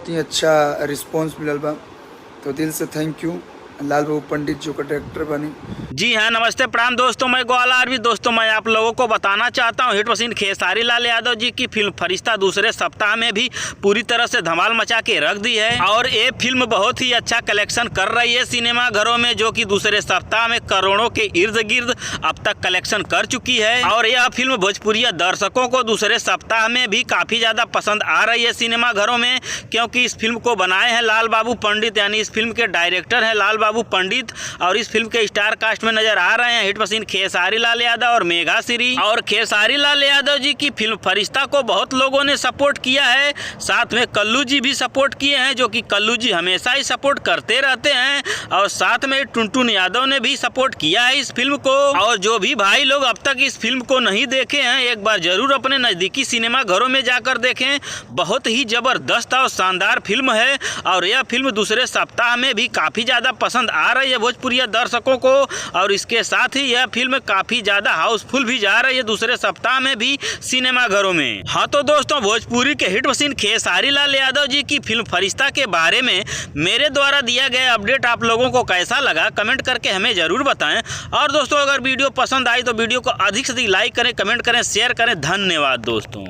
इतनी अच्छा रिस्पॉन्स मिलल बा, तो दिल से थैंक यू लाल बाबू पंडित जो का डायरेक्टर बनी। जी हाँ, नमस्ते प्रणाम दोस्तों, मैं ग्वालियर भी दोस्तों मैं आप लोगों को बताना चाहता हूँ हिट मशीन खेसारी लाल यादव जी की फिल्म फरिश्ता दूसरे सप्ताह में भी पूरी तरह से धमाल मचा के रख दी है और ये फिल्म बहुत ही अच्छा कलेक्शन कर रही है सिनेमा घरों में, जो कि दूसरे सप्ताह में करोड़ों के इर्द गिर्द अब तक कलेक्शन कर चुकी है। और यह फिल्म भोजपुरिया दर्शकों को दूसरे सप्ताह में भी काफी ज्यादा पसंद आ रही है सिनेमा घरों में, क्योंकि इस फिल्म को बनाए हैं लाल बाबू पंडित, यानी इस फिल्म के डायरेक्टर है लाल बाबू पंडित। और इस फिल्म के स्टार कास्ट में नजर आ रहे हैं हिट मशीन खेसारी लाल यादव और मेघा श्री। और खेसारी लाल यादव जी की फिल्म फरिश्ता को बहुत लोगों ने सपोर्ट किया है, साथ में कल्लू जी भी सपोर्ट किए हैं, जो कि कल्लू जी हमेशा ही सपोर्ट करते रहते हैं। और साथ में टुनटुन यादव ने भी सपोर्ट किया है इस फिल्म को। और जो भी भाई लोग अब तक इस फिल्म को नहीं देखे हैं, एक बार जरूर अपने नजदीकी सिनेमा घरों में जाकर देखें। बहुत ही जबरदस्त और शानदार फिल्म है और यह फिल्म दूसरे सप्ताह में भी काफी ज्यादा पसंद आ रही है भोजपुरिया दर्शकों को। और इसके साथ ही यह फिल्म काफी ज्यादा हाउसफुल भी जा रही है दूसरे सप्ताह में भी सिनेमा घरों में। हाँ तो दोस्तों, भोजपुरी के हिट मशीन खेसारी लाल यादव जी की फिल्म फरिश्ता के बारे में मेरे द्वारा दिया गया अपडेट आप लोगों को कैसा लगा कमेंट करके हमें जरूर बताएं। और दोस्तों, अगर वीडियो पसंद आई तो वीडियो को अधिक से अधिक लाइक करें, कमेंट करें, शेयर करें। धन्यवाद दोस्तों।